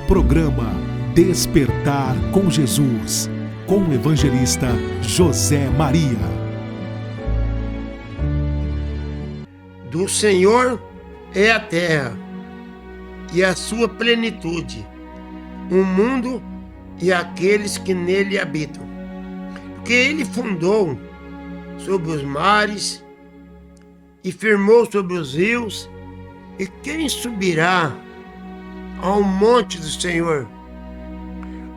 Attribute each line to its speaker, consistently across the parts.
Speaker 1: Programa Despertar com Jesus, com o evangelista José Maria.
Speaker 2: Do Senhor é a terra e a sua plenitude, o mundo e aqueles que nele habitam. Porque ele fundou sobre os mares e firmou sobre os rios. E quem subirá ao monte do Senhor?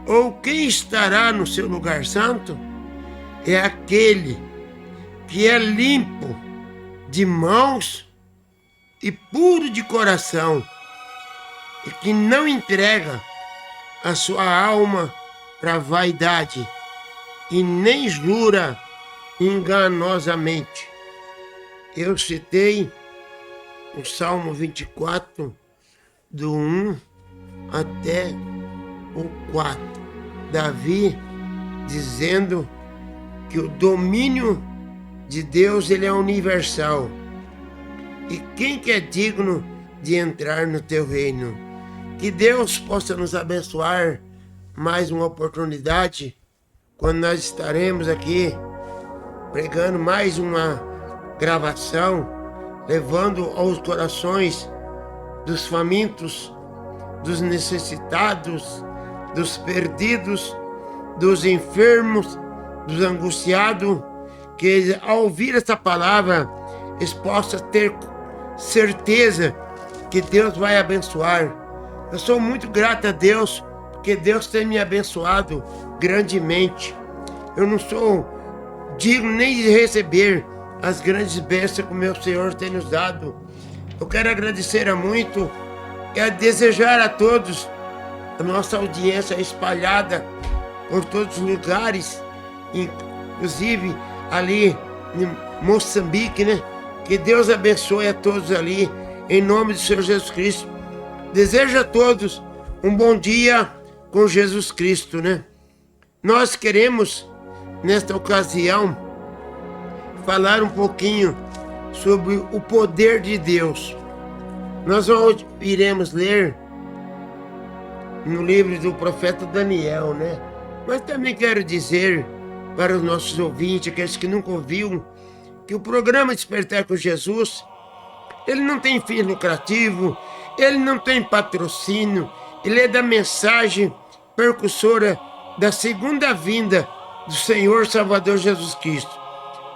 Speaker 2: Ou quem estará no seu lugar santo? É aquele que é limpo de mãos e puro de coração, e que não entrega a sua alma para a vaidade e nem jura enganosamente. Eu citei o Salmo 24, do 1 até o 4. Davi dizendo que o domínio de Deus ele é universal. E quem que é digno de entrar no teu reino? Que Deus possa nos abençoar mais uma oportunidade quando nós estaremos aqui pregando mais uma gravação, levando aos corações dos famintos, dos necessitados, dos perdidos, dos enfermos, dos angustiados, que ao ouvir essa palavra eles possam ter certeza que Deus vai abençoar. Eu sou muito grato a Deus, porque Deus tem me abençoado grandemente. Eu não sou digno nem de receber as grandes bênçãos que o meu Senhor tem nos dado. Eu quero agradecer a muito e a desejar a todos a nossa audiência espalhada por todos os lugares, inclusive ali em Moçambique, né? Que Deus abençoe a todos ali, em nome do Senhor Jesus Cristo. Desejo a todos um bom dia com Jesus Cristo, né? Nós queremos, nesta ocasião, falar um pouquinho sobre o poder de Deus. Nós iremos ler no livro do profeta Daniel, né? Mas também quero dizer para os nossos ouvintes, aqueles que nunca ouviram, que o programa Despertar com Jesus, ele não tem fim lucrativo, ele não tem patrocínio, ele é da mensagem percussora da segunda vinda do Senhor Salvador Jesus Cristo.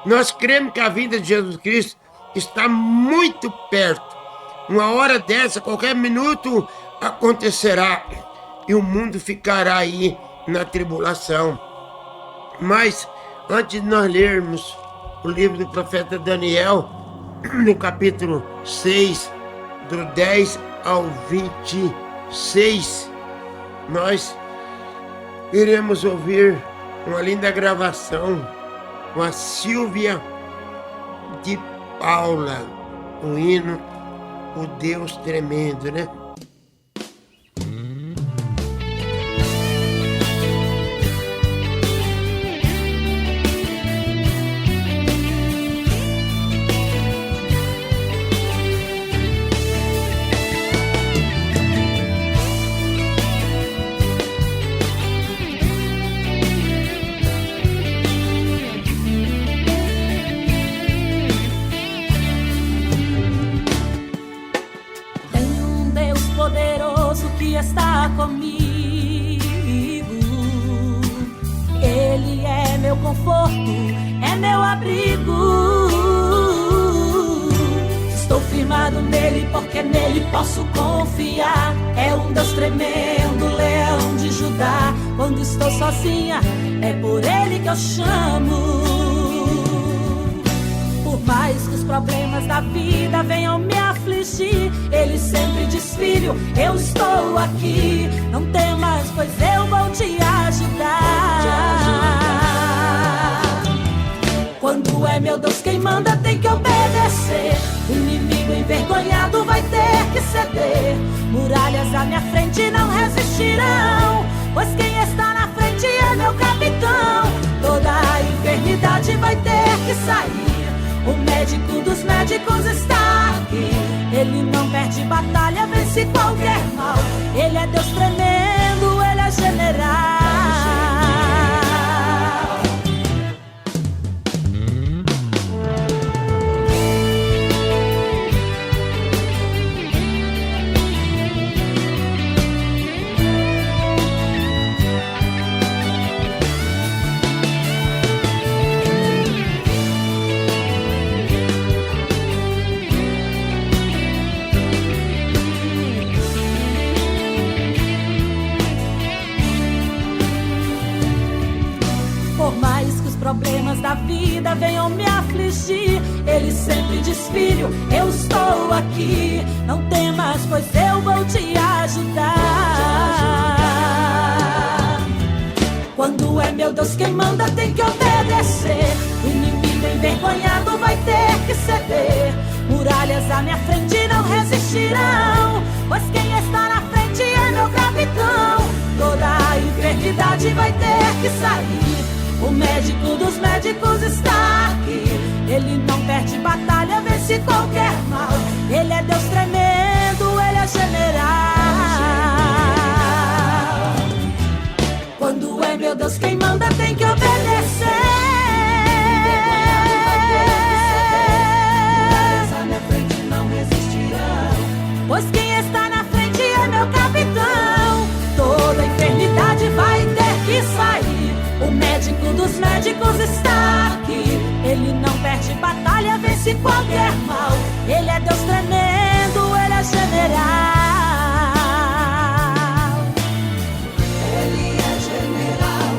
Speaker 2: Nós cremos que a vinda de Jesus Cristo está muito perto. Uma hora dessa, qualquer minuto acontecerá e o mundo ficará aí na tribulação. Mas antes de nós lermos o livro do profeta Daniel, no capítulo 6, do 10 ao 26, nós iremos ouvir uma linda gravação com a Silvia de Paula, o hino O Deus Tremendo, né?
Speaker 3: Está comigo, Ele é meu conforto, é meu abrigo. Estou firmado nele porque nele posso confiar. É um Deus tremendo, leão de Judá. Quando estou sozinha, é por ele que eu chamo. Por mais que os problemas da vida venham me afligir, ele sempre diz: filho, eu estou aqui. Não temas, pois eu vou te ajudar. Quando é meu Deus quem manda, tem que obedecer. O inimigo envergonhado vai ter que ceder. Muralhas à minha frente não resistirão, pois quem está na frente é meu capitão. Toda a enfermidade vai ter que sair. O médico dos médicos está aqui. Ele não perde batalha, vence vence qualquer mal. Ele é Deus tremendo, ele é general. Problemas da vida venham me afligir, ele sempre diz: filho, eu estou aqui. Não temas, pois eu vou te ajudar. Quando é meu Deus quem manda, tem que obedecer. O inimigo envergonhado vai ter que ceder. Muralhas à minha frente não resistirão, pois quem está na frente é meu capitão. Toda a enfermidade vai ter que sair. O médico dos médicos está aqui. Ele não perde batalha, vence qualquer mal. Ele é Deus tremendo, ele é general. Quando é meu Deus quem manda, tem que obedecer. À minha frente não resistirão, pois quem está na frente é meu capitão. Toda enfermidade vai ter que sair. O médico dos médicos está aqui. Ele não perde batalha, vence qualquer mal. Ele é Deus tremendo, ele é general. Ele é general.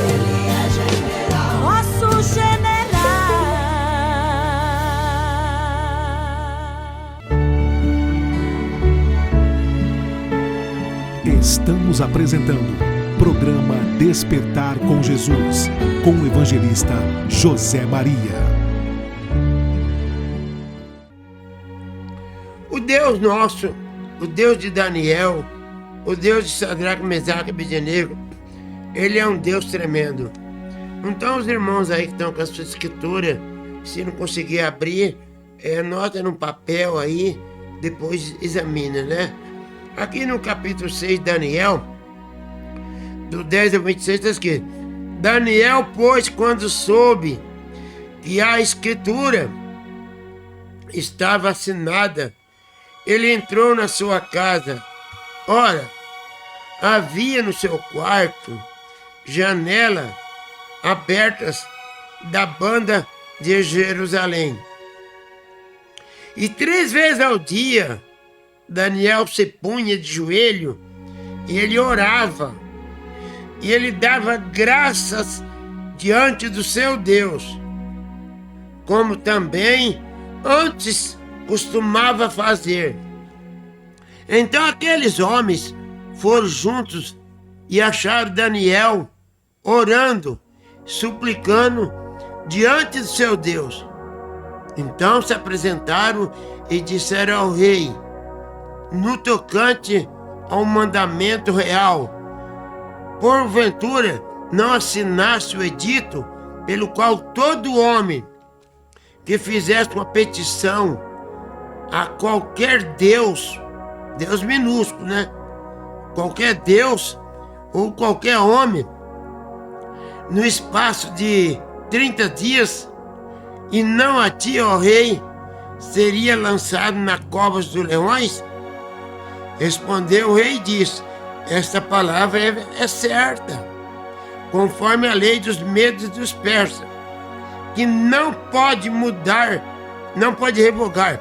Speaker 3: Ele é general. Nosso
Speaker 1: general. Estamos apresentando Programa Despertar com Jesus, com o evangelista José Maria.
Speaker 2: O Deus nosso, o Deus de Daniel, o Deus de Sadraque, Mesaque e Abednego, ele é um Deus tremendo. Então os irmãos aí que estão com a sua escritura, se não conseguir abrir, anota num papel aí, depois examina, né? Aqui no capítulo 6 de Daniel, do 10 ao 26 está escrito: Daniel, pois, quando soube que a escritura estava assinada, ele entrou na sua casa. Ora, havia no seu quarto janelas abertas da banda de Jerusalém. E 3 vezes ao dia, Daniel se punha de joelho e ele orava. E ele dava graças diante do seu Deus, como também antes costumava fazer. Então aqueles homens foram juntos e acharam Daniel orando, suplicando diante do seu Deus. Então se apresentaram e disseram ao rei, no tocante ao mandamento real: porventura não assinaste o edito pelo qual todo homem que fizesse uma petição a qualquer Deus, Deus minúsculo, né? Qualquer Deus ou qualquer homem, no espaço de 30 dias, e não a ti, ó rei, seria lançado na cova dos leões? Respondeu o rei e disse: esta palavra é certa, conforme a lei dos medos e dos persas, que não pode mudar, não pode revogar.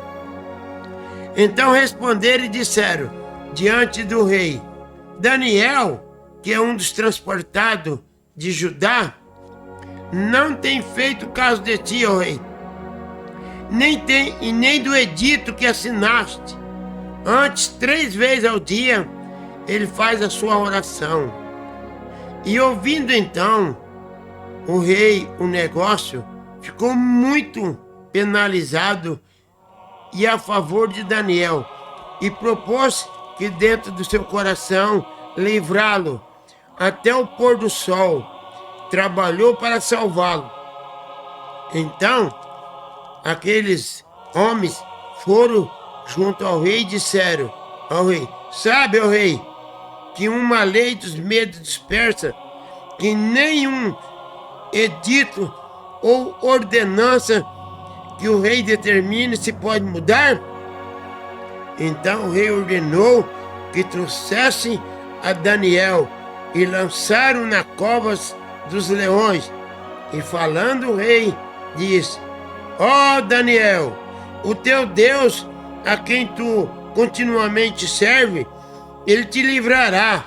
Speaker 2: Então responderam e disseram diante do rei: Daniel, que é um dos transportados de Judá, não tem feito caso de ti, ó rei, nem do edito que assinaste. Antes, 3 vezes ao dia, ele faz a sua oração. E ouvindo então o rei o negócio, ficou muito penalizado e a favor de Daniel, e propôs que dentro do seu coração livrá-lo até o pôr do sol. Trabalhou para salvá-lo. Então aqueles homens foram junto ao rei disseram ao rei: sabe, ó rei, que uma lei dos medos dispersa, que nenhum edito ou ordenança que o rei determine se pode mudar? Então o rei ordenou que trouxessem a Daniel e lançaram na covas dos leões. E falando o rei, disse: ó Daniel, o teu Deus, a quem tu continuamente serve, ele te livrará.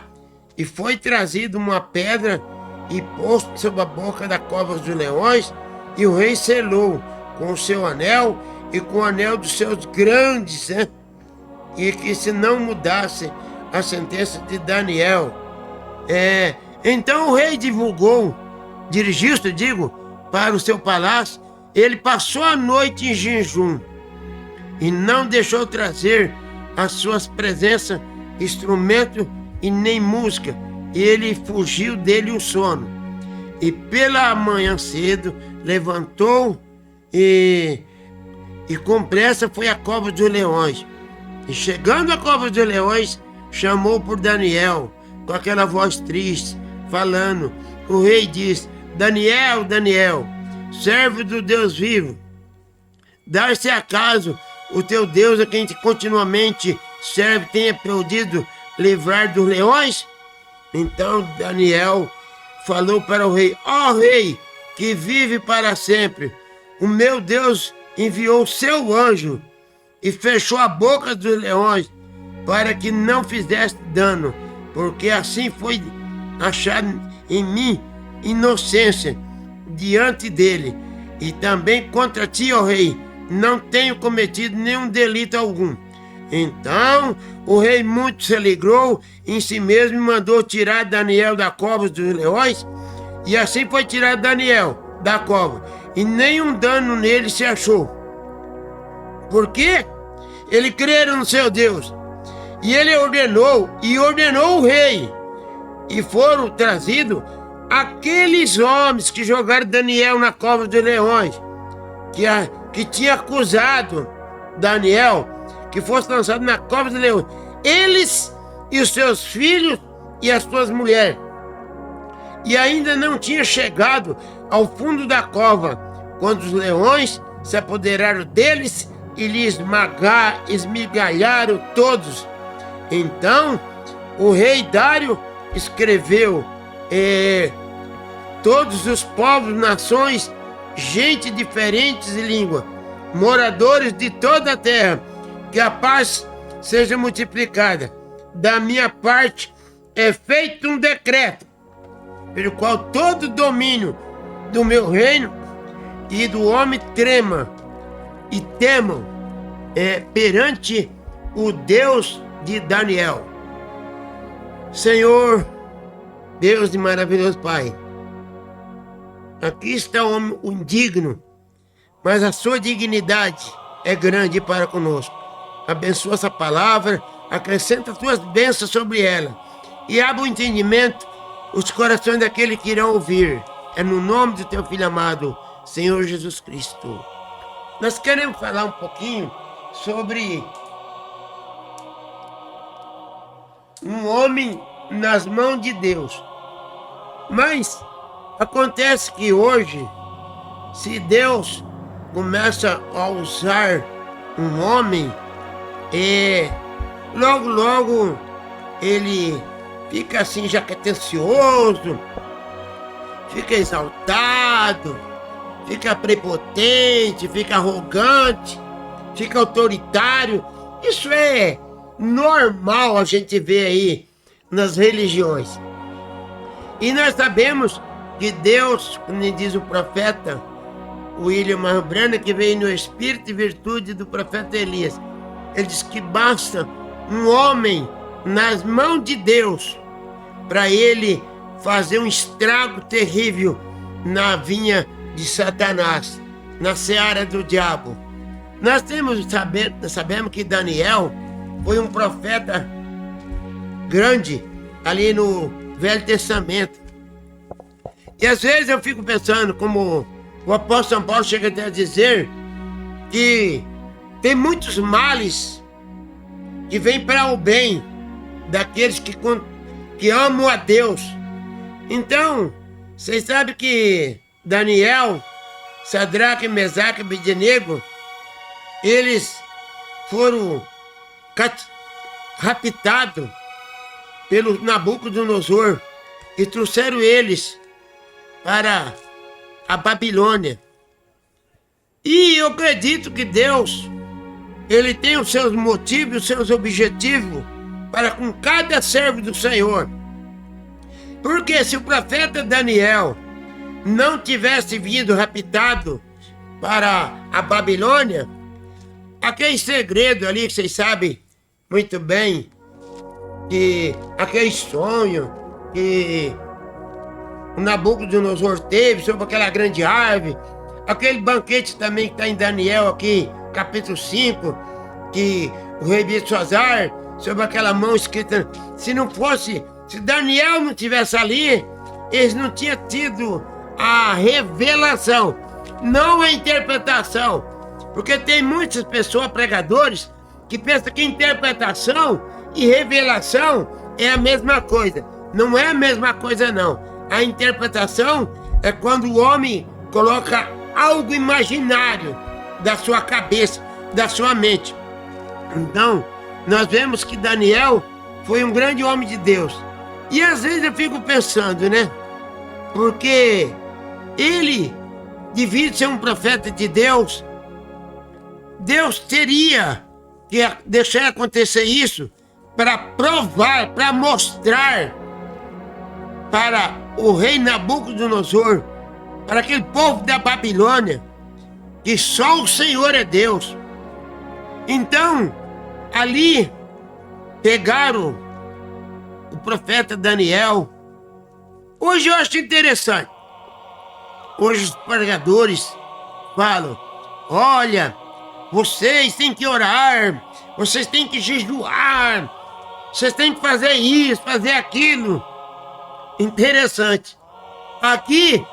Speaker 2: E foi trazido uma pedra e posto sobre a boca da cova dos leões, e o rei selou com o seu anel e com o anel dos seus grandes, e que se não mudasse a sentença de Daniel. Então o rei dirigiu-se, para o seu palácio. Ele passou a noite em jejum e não deixou trazer às suas presenças instrumento e nem música. E ele fugiu dele o sono. E pela manhã cedo levantou e com pressa foi à cova dos leões. E chegando à cova dos leões, chamou por Daniel com aquela voz triste, falando. O rei disse: Daniel, Daniel, servo do Deus vivo, dar-se acaso o teu Deus, a quem continuamente serve, tenha podido livrar dos leões? Então Daniel falou para o rei: ó rei, que vive para sempre, o meu Deus enviou seu anjo e fechou a boca dos leões para que não fizesse dano, porque assim foi achado em mim inocência diante dele. E também contra ti, ó rei, não tenho cometido nenhum delito algum. Então o rei muito se alegrou em si mesmo e mandou tirar Daniel da cova dos leões. E assim foi tirado Daniel da cova, e nenhum dano nele se achou. Por quê? Ele creram no seu Deus. E ele ordenou o rei. E foram trazidos aqueles homens que jogaram Daniel na cova dos leões, que tinha acusado Daniel que fosse lançado na cova dos leões. Eles e os seus filhos e as suas mulheres. E ainda não tinha chegado ao fundo da cova, quando os leões se apoderaram deles e lhes esmigalharam todos. Então o rei Dário escreveu: todos os povos, nações, gente diferentes e língua, moradores de toda a terra, que a paz seja multiplicada. Da minha parte é feito um decreto, pelo qual todo domínio do meu reino e do homem trema e temam perante o Deus de Daniel. Senhor, Deus de maravilhoso Pai, aqui está o homem indigno, mas a sua dignidade é grande para conosco. Abençoa essa palavra, acrescenta as tuas bênçãos sobre ela e abre o entendimento, os corações daqueles que irão ouvir. É no nome do teu Filho amado, Senhor Jesus Cristo. Nós queremos falar um pouquinho sobre um homem nas mãos de Deus. Mas acontece que hoje, se Deus começa a usar um homem, logo ele fica assim jactancioso, fica exaltado, fica prepotente, fica arrogante, fica autoritário. Isso é normal a gente ver aí nas religiões. E nós sabemos que Deus, como diz o profeta William Branham, que veio no espírito e virtude do profeta Elias, ele diz que basta um homem nas mãos de Deus para ele fazer um estrago terrível na vinha de Satanás, na seara do diabo. Nós sabemos que Daniel foi um profeta grande ali no Velho Testamento. E às vezes eu fico pensando, como o apóstolo São Paulo chega até a dizer, que tem muitos males que vem para o bem daqueles que amam a Deus. Então, vocês sabem que Daniel, Sadraque, Mesaque e Abednego, eles foram raptados pelo Nabucodonosor e trouxeram eles para a Babilônia. E eu acredito que Deus, Ele tem os seus motivos, os seus objetivos para com cada servo do Senhor. Porque se o profeta Daniel não tivesse vindo raptado para a Babilônia, aquele segredo ali que vocês sabem muito bem, que aquele sonho que o Nabucodonosor teve sobre aquela grande árvore, aquele banquete também que está em Daniel aqui, capítulo 5, que o rei Belsazar, sobre aquela mão escrita, se Daniel não tivesse ali, eles não tinham tido a revelação, não a interpretação. Porque tem muitas pessoas, pregadores, que pensam que interpretação e revelação é a mesma coisa. Não é a mesma coisa, não. A interpretação é quando o homem coloca algo imaginário da sua cabeça, da sua mente. Então, nós vemos que Daniel foi um grande homem de Deus. E às vezes eu fico pensando, né? Porque ele, devido ser um profeta de Deus, Deus teria que deixar acontecer isso para provar, para mostrar para o rei Nabucodonosor, para aquele povo da Babilônia, que só o Senhor é Deus. Então, ali pegaram o profeta Daniel. Hoje eu acho interessante. Hoje os pregadores falam: olha, vocês têm que orar, vocês têm que jejuar, vocês têm que fazer isso, fazer aquilo. Interessante. Aqui,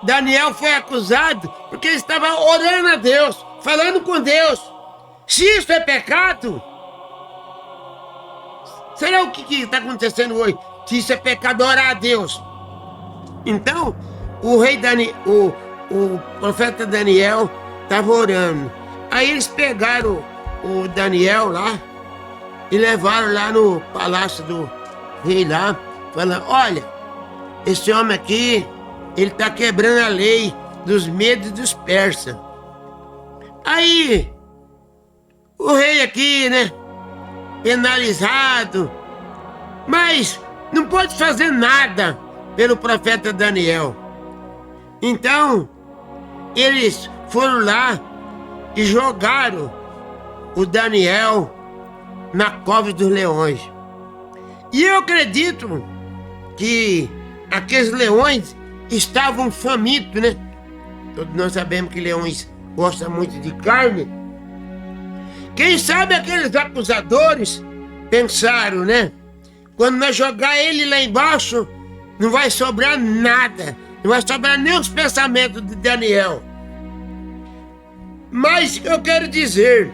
Speaker 2: Daniel foi acusado porque ele estava orando a Deus, falando com Deus. Se isso é pecado, será o que está acontecendo hoje? Se isso é pecado, orar a Deus. Então, o profeta Daniel estava orando. Aí eles pegaram o Daniel lá e levaram lá no palácio do rei lá, falando: olha, esse homem aqui, ele está quebrando a lei dos medos e dos persas. Aí, o rei aqui, né, penalizado, mas não pode fazer nada pelo profeta Daniel. Então, eles foram lá e jogaram o Daniel na cova dos leões. E eu acredito que aqueles leões estavam famintos, né? Todos nós sabemos que leões gostam muito de carne. Quem sabe aqueles acusadores pensaram, né? Quando nós jogar ele lá embaixo, não vai sobrar nada. Não vai sobrar nem os pensamentos de Daniel. Mas eu quero dizer,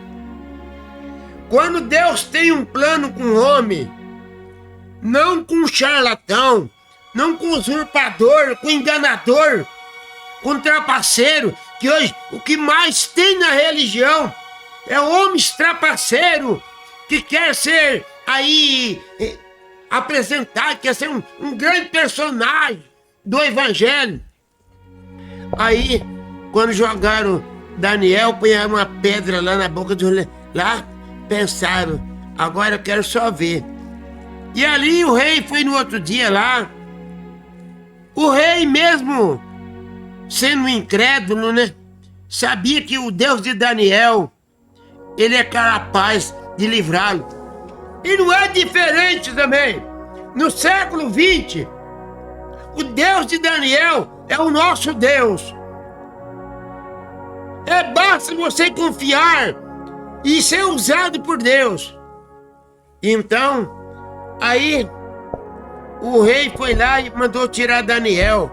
Speaker 2: quando Deus tem um plano com o homem, não com um charlatão, não com usurpador, com enganador, com trapaceiro, que hoje o que mais tem na religião é homens trapaceiro que quer ser aí apresentado, quer ser um grande personagem do evangelho. Aí, quando jogaram Daniel, punharam uma pedra lá na boca do lá, pensaram: agora eu quero só ver. E ali o rei foi no outro dia lá. O rei mesmo, sendo incrédulo, né, sabia que o Deus de Daniel, ele é capaz de livrá-lo. E não é diferente também. No século 20, o Deus de Daniel é o nosso Deus. Basta você confiar e ser usado por Deus. Então, aí o rei foi lá e mandou tirar Daniel.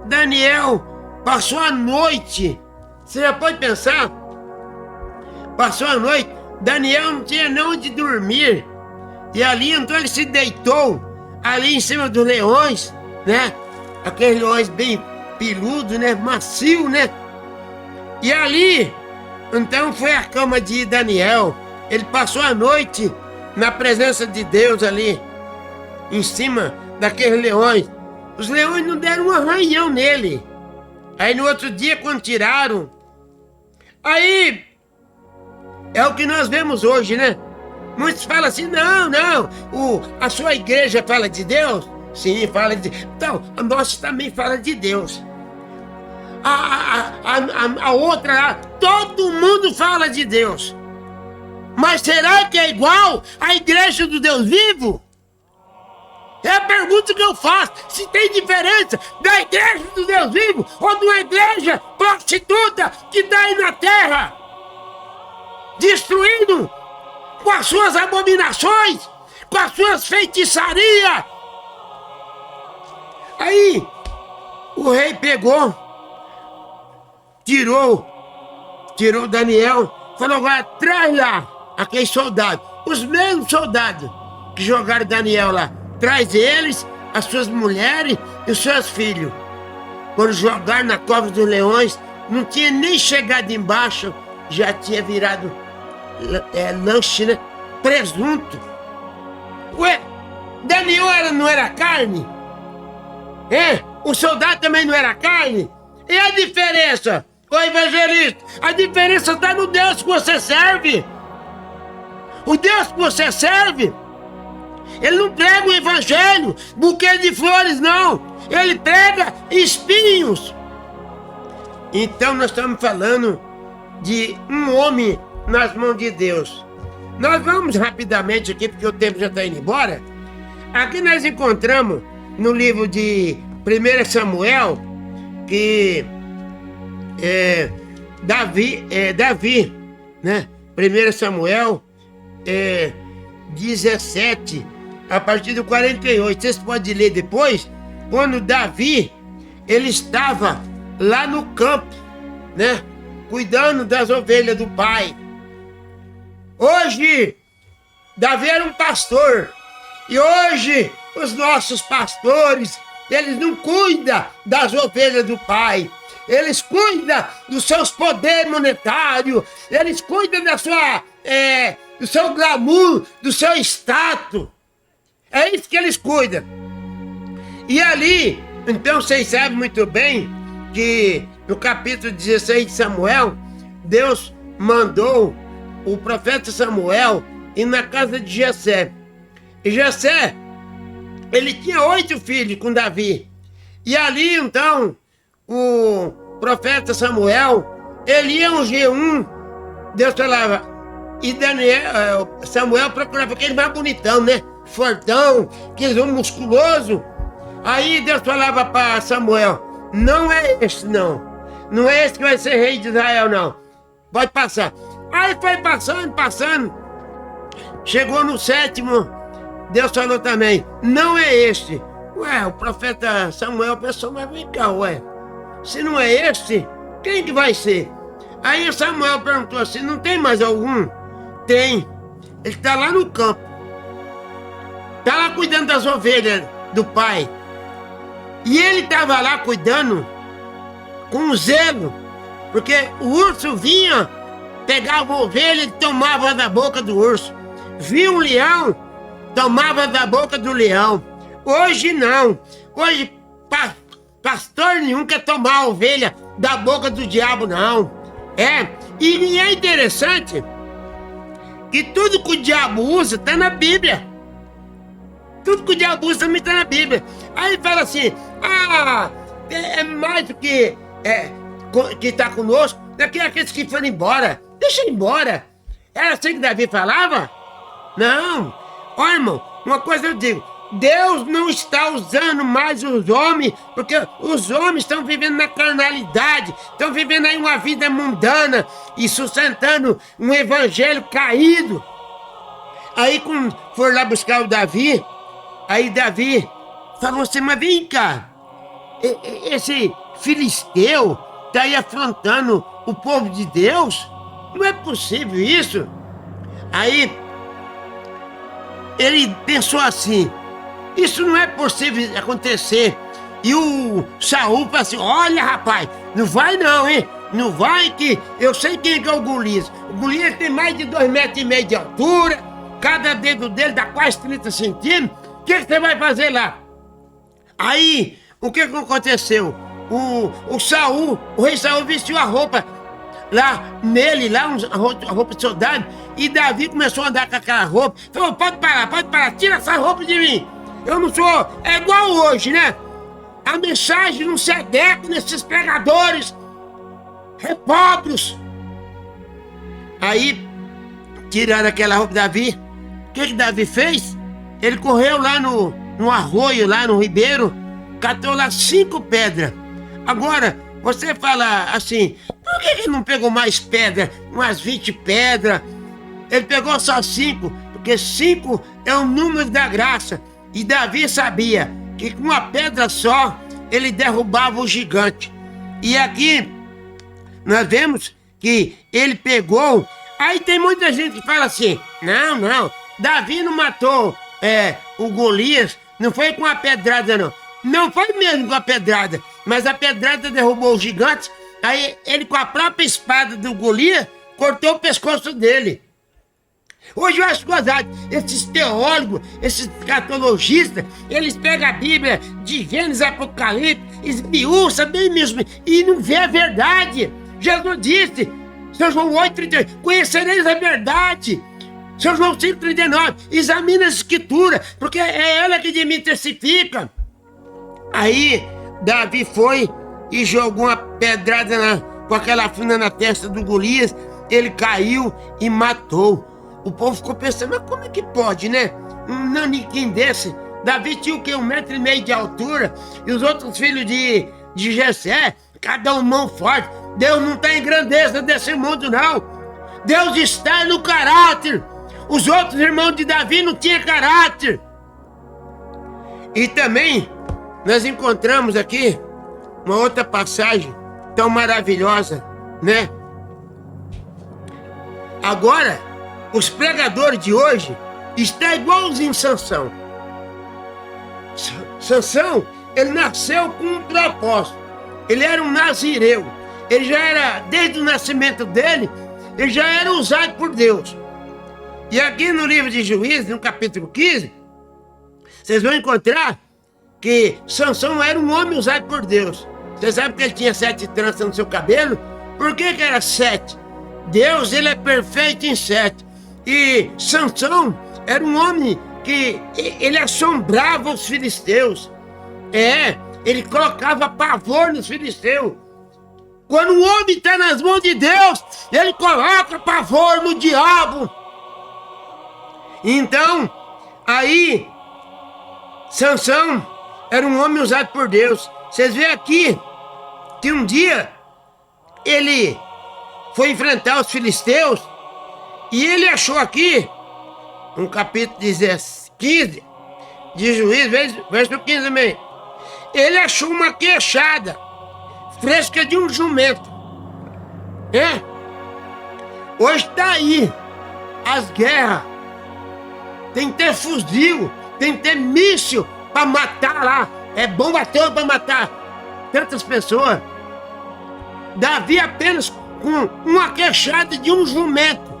Speaker 2: Daniel passou a noite. Você já pode pensar? Passou a noite Daniel não tinha nem onde dormir. E ali, então, ele se deitou ali em cima dos leões, né? Aqueles leões bem peludos, né? Macio, né? E ali, então, foi a cama de Daniel. Ele passou a noite na presença de Deus ali, em cima daqueles leões. Os leões não deram um arranhão nele. Aí no outro dia, quando tiraram, aí é o que nós vemos hoje, né? Muitos falam assim, não, a sua igreja fala de Deus? Sim, fala de Deus. Então, a nossa também fala de Deus. A outra lá, todo mundo fala de Deus. Mas será que é igual à igreja do Deus vivo? É a pergunta que eu faço. Se tem diferença da igreja do Deus vivo ou de uma igreja prostituta que está aí na terra, destruindo com as suas abominações, com as suas feitiçarias. Aí, o rei pegou, tirou Daniel, falou, agora traz lá aqueles soldados, os mesmos soldados que jogaram Daniel lá. Traz eles, as suas mulheres e os seus filhos. Quando jogaram na cova dos leões, não tinha nem chegado embaixo, já tinha virado lanche, né? Presunto. Ué, Daniel não era carne? O soldado também não era carne? E a diferença, ô evangelista? A diferença está no Deus que você serve. O Deus que você serve, ele não prega o evangelho, buquê de flores, não. Ele prega espinhos. Então nós estamos falando de um homem nas mãos de Deus. Nós vamos rapidamente aqui, porque o tempo já está indo embora. Aqui nós encontramos no livro de 1 Samuel, que Davi, né? 1 Samuel 17, a partir do 48, vocês podem ler depois, quando Davi, ele estava lá no campo, né, cuidando das ovelhas do pai. Hoje, Davi era um pastor, e hoje os nossos pastores, eles não cuidam das ovelhas do pai, eles cuidam dos seus poderes monetários, eles cuidam da sua, do seu glamour, do seu status. É isso que eles cuidam. E ali, então vocês sabem muito bem que no capítulo 16 de Samuel, Deus mandou o profeta Samuel ir na casa de Jessé. E Jessé, ele tinha 8 filhos com Davi. E ali, então, o profeta Samuel, ele ia ungir um, Deus falava, e Samuel procurava aquele mais bonitão, né? Fortão, aquele homem musculoso. Aí Deus falava para Samuel, não é esse não. Não é esse que vai ser rei de Israel, não. Pode passar. Aí foi passando. Chegou no 7º, Deus falou também, não é este. Ué, o profeta Samuel pensou, mas vem cá, ué. Se não é este, quem que vai ser? Aí Samuel perguntou assim, não tem mais algum? Tem. Ele está lá no campo. Está lá cuidando das ovelhas do pai. E ele estava lá cuidando com zelo. Porque o urso vinha, pegava a ovelha e tomava da boca do urso. Via um leão, tomava da boca do leão. Hoje não. Hoje pastor nenhum quer tomar a ovelha da boca do diabo, não. E é interessante que tudo que o diabo usa está na Bíblia. Tudo que o diabo usa também está na Bíblia. Aí fala assim, é mais do que está conosco, daqui aqueles que foram embora. Deixa ir embora. Era assim que Davi falava? Não. Ó, irmão, uma coisa eu digo, Deus não está usando mais os homens, porque os homens estão vivendo na carnalidade, estão vivendo aí uma vida mundana e sustentando um evangelho caído. Aí quando for lá buscar o Davi, aí Davi falou assim, mas vem cá, esse filisteu está aí afrontando o povo de Deus? Não é possível isso. Aí ele pensou assim, isso não é possível acontecer. E o Saul falou assim, olha rapaz, não vai não, hein? Não vai que eu sei quem é o Golias. O Golias tem mais de 2,5 metros de altura, cada dedo dele dá quase 30 centímetros. O que você vai fazer lá? Aí, o que aconteceu? O Saul, o rei Saul vestiu a roupa lá nele, lá a roupa de soldado, e Davi começou a andar com aquela roupa. Falou, pode parar, tira essa roupa de mim. Eu não sou, é igual hoje, né? A mensagem não se adequa nesses pregadores pobres. Aí, tiraram aquela roupa de Davi. O que Davi fez? Ele correu lá no arroio, lá no ribeiro, catou lá 5 pedras. Agora, você fala assim, por que ele não pegou mais pedra, umas 20 pedras? Ele pegou só 5, porque 5 é o número da graça. E Davi sabia que com uma pedra só, ele derrubava o gigante. E aqui, nós vemos que ele pegou. Aí tem muita gente que fala assim, não, Davi não matou o Golias, não foi com a pedrada não. Não foi mesmo com a pedrada, mas a pedrada derrubou o gigante. Aí ele com a própria espada do Golias, cortou o pescoço dele. Hoje eu acho gozado, esses teólogos, esses catologistas, eles pegam a Bíblia de Gênesis a Apocalipse, esmiuçam bem mesmo, e não vê a verdade. Jesus disse, São João 8,39, conhecereis a verdade. São João 5,39, examina a escritura, porque é ela que de mim testifica. Aí Davi foi e jogou uma pedrada com aquela funda na testa do Golias, ele caiu e matou. O povo ficou pensando, mas como é que pode, né? Um naniquim desse. Davi tinha o quê? 1,5 metro de altura. E os outros filhos de Jessé, cada um mão forte. Deus não está em grandeza desse mundo, não. Deus está no caráter. Os outros irmãos de Davi não tinham caráter. E também, nós encontramos aqui uma outra passagem tão maravilhosa, né? Agora, os pregadores de hoje estão igualzinho Sansão. Sansão, ele nasceu com um propósito. Ele era um nazireu. Ele já era, desde o nascimento dele, ele já era usado por Deus. E aqui no livro de Juízes, no capítulo 15, vocês vão encontrar que Sansão era um homem usado por Deus. Você sabe que ele tinha 7 tranças no seu cabelo? Por que era 7? Deus, ele é perfeito em 7. E Sansão era um homem que ele assombrava os filisteus. Ele colocava pavor nos filisteus. Quando um homem está nas mãos de Deus, ele coloca pavor no diabo. Então, aí, Sansão era um homem usado por Deus. Vocês veem aqui que um dia ele foi enfrentar os filisteus e ele achou aqui, no capítulo 15 de Juízes, verso 15 também, ele achou uma queixada fresca de um jumento. Hoje está aí as guerras. Tem que ter fuzil, tem que ter míssil para matar lá. É bomba atômica para matar tantas pessoas. Davi apenas com uma queixada de um jumento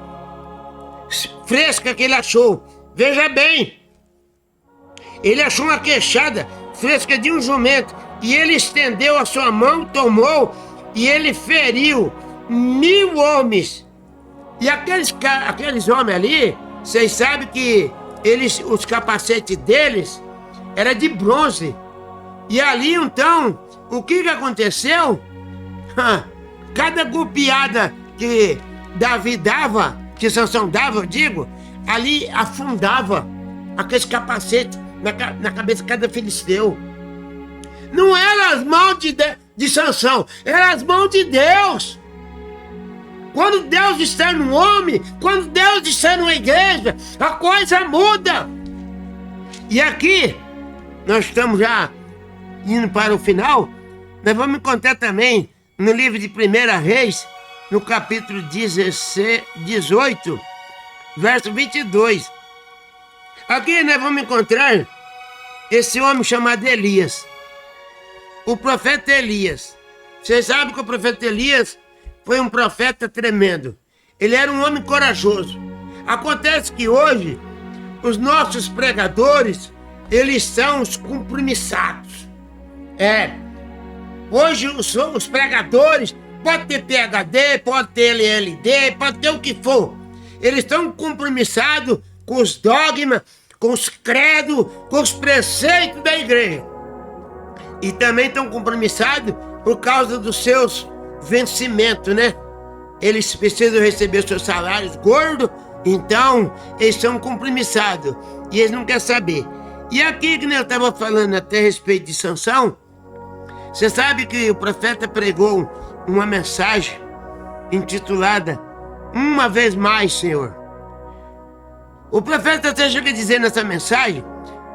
Speaker 2: fresca que ele achou. Veja bem, ele achou uma queixada fresca de um jumento e ele estendeu a sua mão, tomou e ele feriu 1000 homens. E aqueles homens ali, vocês sabem que os capacetes deles era de bronze. E ali então, o que aconteceu? Cada golpeada que Davi dava, que Sansão dava, eu digo, ali afundava aqueles capacetes na cabeça de cada filisteu. Não eram as mãos de Sansão, eram as mãos de Deus. Quando Deus está no homem, quando Deus está numa igreja, a coisa muda. E aqui, nós estamos já indo para o final, nós vamos encontrar também no livro de 1 Reis, no capítulo 18, verso 22. Aqui nós vamos encontrar esse homem chamado Elias. O profeta Elias. Vocês sabem que o profeta Elias foi um profeta tremendo. Ele era um homem corajoso. Acontece que hoje, os nossos pregadores, eles são os compromissados. Hoje os pregadores, pode ter PhD, pode ter LLD, pode ter o que for. Eles estão compromissados com os dogmas, com os credos, com os preceitos da igreja. E também estão compromissados por causa dos seus vencimentos, né? Eles precisam receber seus salários gordos, então eles são compromissados e eles não querem saber. E aqui que eu estava falando até a respeito de Sansão, você sabe que o profeta pregou uma mensagem intitulada Uma Vez Mais, Senhor. O profeta até chega a dizer nessa mensagem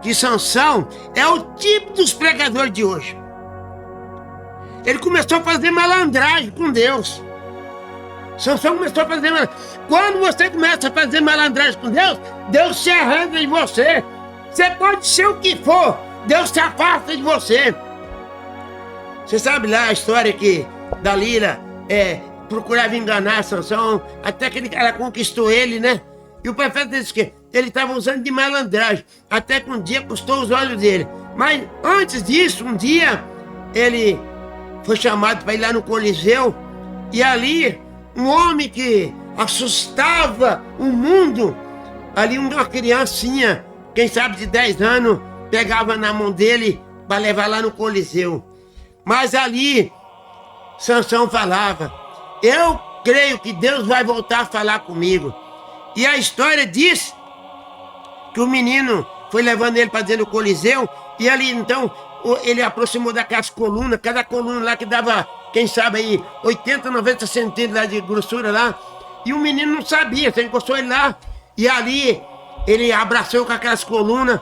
Speaker 2: que Sansão é o tipo dos pregadores de hoje. Ele começou a fazer malandragem com Deus. Sansão começou a fazer malandragem. Quando você começa a fazer malandragem com Deus, Deus se arranja de você. Você pode ser o que for, Deus se afasta de você. Você sabe lá a história que Dalila procurava enganar Sansão, até que ela conquistou ele, né? E o profeta disse que ele estava usando de malandragem, até que um dia custou os olhos dele. Mas antes disso, um dia, ele foi chamado para ir lá no Coliseu, e ali, um homem que assustava o mundo, ali uma criancinha, quem sabe de 10 anos, pegava na mão dele para levar lá no Coliseu. Mas ali, Sansão falava, eu creio que Deus vai voltar a falar comigo. E a história diz que o menino foi levando ele para dentro do Coliseu, e ali então ele aproximou daquelas colunas, cada coluna lá que dava, quem sabe aí, 80, 90 centímetros lá de grossura lá, e o menino não sabia, você encostou ele lá, e ali ele abraçou com aquelas colunas,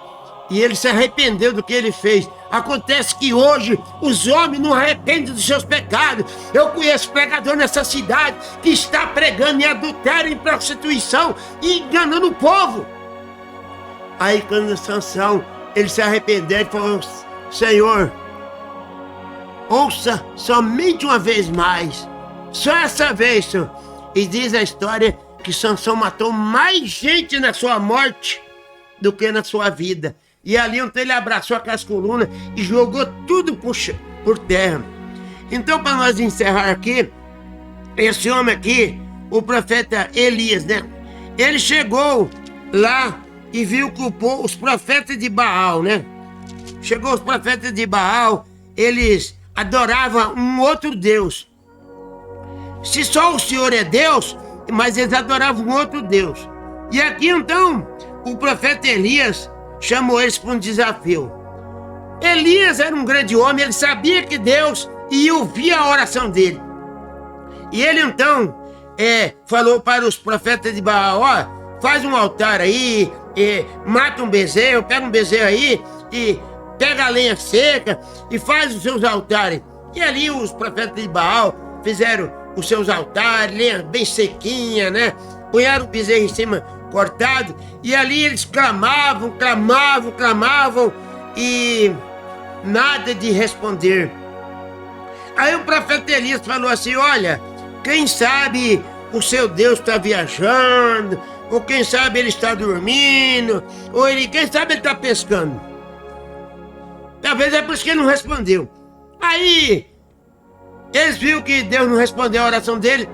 Speaker 2: e ele se arrependeu do que ele fez. Acontece que hoje os homens não arrependem dos seus pecados. Eu conheço pregador nessa cidade que está pregando em adultério, em prostituição e enganando o povo. Aí quando Sansão, ele se arrependeu e falou, Senhor, ouça somente uma vez mais, só essa vez, Senhor. E diz a história que Sansão matou mais gente na sua morte do que na sua vida. E ali então ele abraçou aquelas colunas e jogou tudo por terra. Então, para nós encerrar aqui, esse homem aqui, o profeta Elias, né? Ele chegou lá e viu que os profetas de Baal, né? Chegou os profetas de Baal, eles adoravam um outro Deus. Se só o Senhor é Deus, mas eles adoravam um outro Deus. E aqui então, o profeta Elias chamou eles para um desafio. Elias era um grande homem, ele sabia que Deus ia ouvir a oração dele. E ele então falou para os profetas de Baal, ó, faz um altar aí, mata um bezerro, pega um bezerro aí, e pega a lenha seca e faz os seus altares. E ali os profetas de Baal fizeram os seus altares, lenha bem sequinha, né? Punharam o bezerro em cima, cortado, e ali eles clamavam e nada de responder. Aí o profeta Elias falou assim, olha, quem sabe o seu Deus está viajando, ou quem sabe ele está dormindo, ou quem sabe ele está pescando. Talvez é por isso que ele não respondeu. Aí eles viram que Deus não respondeu a oração dele.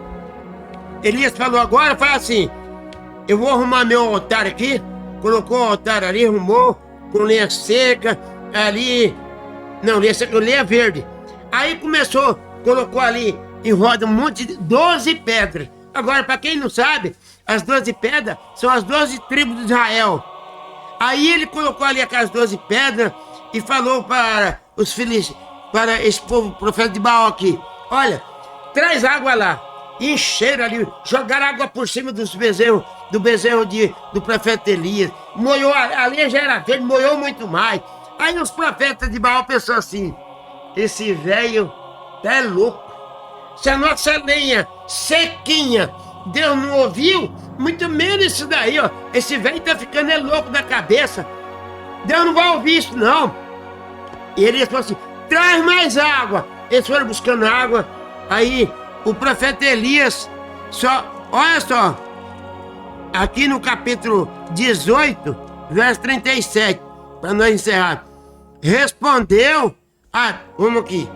Speaker 2: Elias falou agora, fala assim, eu vou arrumar meu altar aqui. Colocou o altar ali, arrumou, com lenha seca, ali, não, lenha verde. Aí começou, colocou ali em roda um monte de 12 pedras. Agora, para quem não sabe, as 12 pedras são as 12 tribos de Israel. Aí ele colocou ali aquelas 12 pedras e falou para os filhos, para esse povo, profeta de Baal aqui, olha, traz água lá. E encheram ali, jogaram água por cima dos bezerros, do bezerro do profeta Elias. Molhou, a lenha já era verde, molhou muito mais. Aí os profetas de Baal pensaram assim, esse velho é louco. Se a nossa lenha sequinha, Deus não ouviu, Muito menos isso daí, ó. Esse velho tá ficando louco da cabeça. Deus não vai ouvir isso, não. E ele falou assim, traz mais água. Eles foram buscando água. Aí o profeta Elias, olha só, aqui no capítulo 18, verso 37, para nós encerrar. Respondeu, vamos aqui,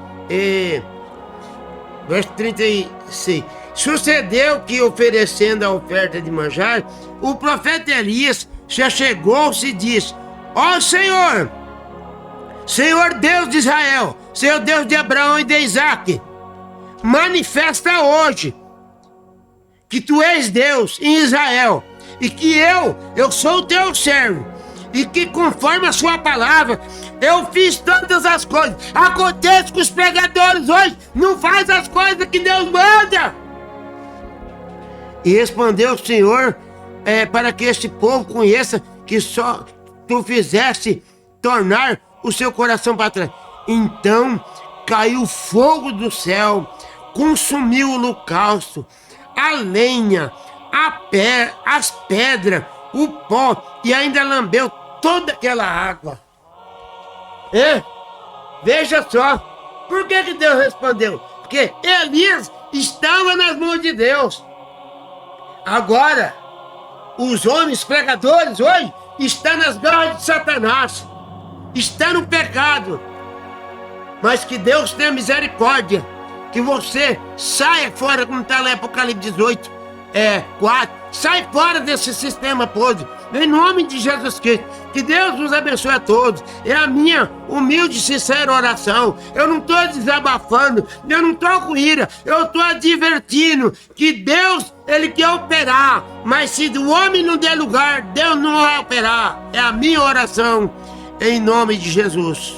Speaker 2: verso 36. Sucedeu que, oferecendo a oferta de manjar, o profeta Elias já chegou-se e disse, ó Senhor, Senhor Deus de Israel, Senhor Deus de Abraão e de Isaque, manifesta hoje que tu és Deus em Israel e que eu sou o teu servo e que conforme a sua palavra eu fiz todas as coisas. Acontece que os pregadores hoje não fazem as coisas que Deus manda. E respondeu o Senhor, para que este povo conheça que só tu fizeste tornar o seu coração para trás. Então caiu fogo do céu, consumiu o holocausto, a lenha, as pedras, o pó, e ainda lambeu toda aquela água. Veja só, por que Deus respondeu? Porque Elias estava nas mãos de Deus. Agora, os homens pregadores hoje estão nas garras de Satanás, estão no pecado. Mas que Deus tenha misericórdia, que você saia fora, como está lá em Apocalipse 18, 4, sai fora desse sistema podre, em nome de Jesus Cristo. Que Deus nos abençoe a todos. É a minha humilde e sincera oração. Eu não estou desabafando, eu não estou com ira, eu estou advertindo que Deus, Ele quer operar, mas se o homem não der lugar, Deus não vai operar. É a minha oração, em nome de Jesus.